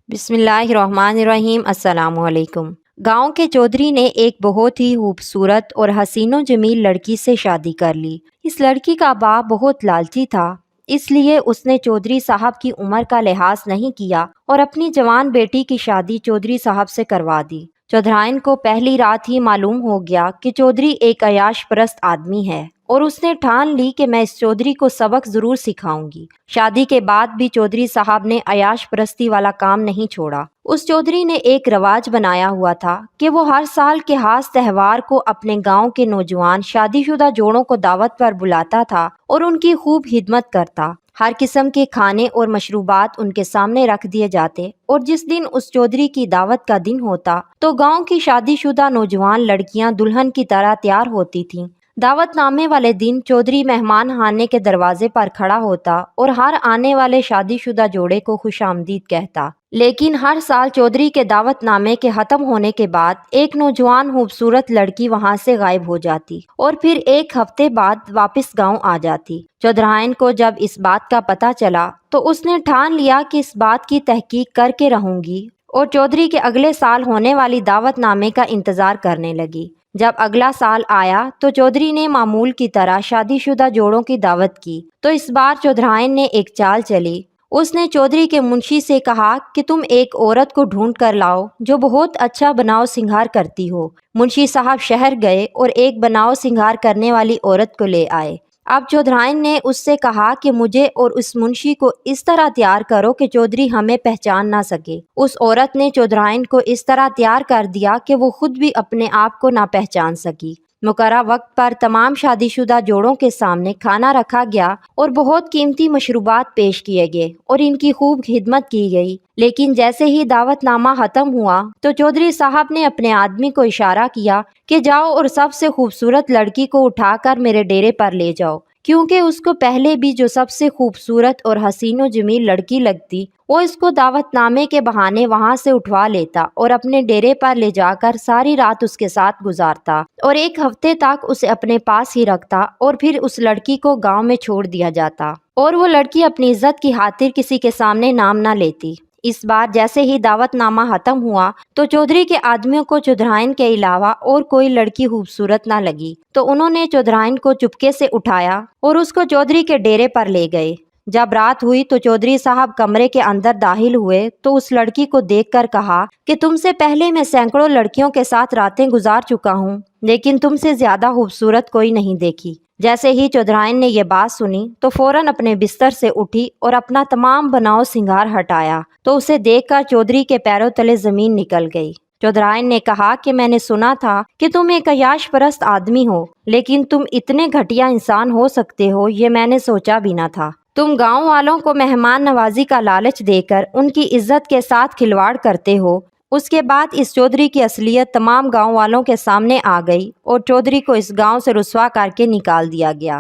بسم اللہ الرحمن الرحیم۔ السلام علیکم۔ گاؤں کے چودھری نے ایک بہت ہی خوبصورت اور حسین و جمیل لڑکی سے شادی کر لی۔ اس لڑکی کا باپ بہت لالچی تھا، اس لیے اس نے چودھری صاحب کی عمر کا لحاظ نہیں کیا اور اپنی جوان بیٹی کی شادی چودھری صاحب سے کروا دی۔ چودھرائن کو پہلی رات ہی معلوم ہو گیا کہ چودھری ایک عیاش پرست آدمی ہے اور اس نے ٹھان لی کہ میں اس چودھری کو سبق ضرور سکھاؤں گی۔ شادی کے بعد بھی چودھری صاحب نے عیاش پرستی والا کام نہیں چھوڑا۔ اس چودھری نے ایک رواج بنایا ہوا تھا کہ وہ ہر سال کے خاص تہوار کو اپنے گاؤں کے نوجوان شادی شدہ جوڑوں کو دعوت پر بلاتا تھا اور ان کی خوب خدمت کرتا۔ ہر قسم کے کھانے اور مشروبات ان کے سامنے رکھ دیے جاتے اور جس دن اس چودھری کی دعوت کا دن ہوتا تو گاؤں کی شادی شدہ نوجوان لڑکیاں دلہن کی طرح تیار ہوتی تھیں۔ دعوت نامے والے دن چودھری مہمان خانے کے دروازے پر کھڑا ہوتا اور ہر آنے والے شادی شدہ جوڑے کو خوش آمدید کہتا۔ لیکن ہر سال چودھری کے دعوت نامے کے ختم ہونے کے بعد ایک نوجوان خوبصورت لڑکی وہاں سے غائب ہو جاتی اور پھر ایک ہفتے بعد واپس گاؤں آ جاتی۔ چودھرائن کو جب اس بات کا پتہ چلا تو اس نے ٹھان لیا کہ اس بات کی تحقیق کر کے رہوں گی اور چودھری کے اگلے سال ہونے والی دعوت نامے کا انتظار کرنے لگی۔ جب اگلا سال آیا تو چودھری نے معمول کی طرح شادی شدہ جوڑوں کی دعوت کی تو اس بار چودھرائن نے ایک چال چلی۔ اس نے چودھری کے منشی سے کہا کہ تم ایک عورت کو ڈھونڈ کر لاؤ جو بہت اچھا بناؤ سنگھار کرتی ہو۔ منشی صاحب شہر گئے اور ایک بناؤ سنگھار کرنے والی عورت کو لے آئے۔ اب چودھرائن نے اس سے کہا کہ مجھے اور اس منشی کو اس طرح تیار کرو کہ چودھری ہمیں پہچان نہ سکے۔ اس عورت نے چودھرائن کو اس طرح تیار کر دیا کہ وہ خود بھی اپنے آپ کو نہ پہچان سکی۔ مقررہ وقت پر تمام شادی شدہ جوڑوں کے سامنے کھانا رکھا گیا اور بہت قیمتی مشروبات پیش کیے گئے اور ان کی خوب خدمت کی گئی۔ لیکن جیسے ہی دعوت نامہ ختم ہوا تو چودھری صاحب نے اپنے آدمی کو اشارہ کیا کہ جاؤ اور سب سے خوبصورت لڑکی کو اٹھا کر میرے ڈیرے پر لے جاؤ، کیونکہ اس کو پہلے بھی جو سب سے خوبصورت اور حسین و جمیل لڑکی لگتی وہ اس کو دعوت نامے کے بہانے وہاں سے اٹھوا لیتا اور اپنے ڈیرے پر لے جا کر ساری رات اس کے ساتھ گزارتا اور ایک ہفتے تک اسے اپنے پاس ہی رکھتا اور پھر اس لڑکی کو گاؤں میں چھوڑ دیا جاتا اور وہ لڑکی اپنی عزت کی خاطر کسی کے سامنے نام نہ لیتی۔ اس بار جیسے ہی دعوت نامہ ختم ہوا تو چودھری کے آدمیوں کو چودھرائن کے علاوہ اور کوئی لڑکی خوبصورت نہ لگی تو انہوں نے چودھرائن کو چپکے سے اٹھایا اور اس کو چودھری کے ڈیرے پر لے گئے۔ جب رات ہوئی تو چودھری صاحب کمرے کے اندر داخل ہوئے تو اس لڑکی کو دیکھ کر کہا کہ تم سے پہلے میں سینکڑوں لڑکیوں کے ساتھ راتیں گزار چکا ہوں لیکن تم سے زیادہ خوبصورت کوئی نہیں دیکھی۔ جیسے ہی چودھرائن نے یہ بات سنی تو فوراً اپنے بستر سے اٹھی اور اپنا تمام بناؤ سنگھار ہٹایا تو اسے دیکھ کر چودھری کے پیروں تلے زمین نکل گئی۔ چودھرائن نے کہا کہ میں نے سنا تھا کہ تم ایک عیاش پرست آدمی ہو لیکن تم اتنے گھٹیا انسان ہو سکتے ہو یہ میں نے سوچا بھی نہ تھا۔ تم گاؤں والوں کو مہمان نوازی کا لالچ دے کر ان کی عزت کے ساتھ کھلواڑ کرتے ہو۔ اس کے بعد اس چودھری کی اصلیت تمام گاؤں والوں کے سامنے آ گئی اور چودھری کو اس گاؤں سے رسوا کر کے نکال دیا گیا۔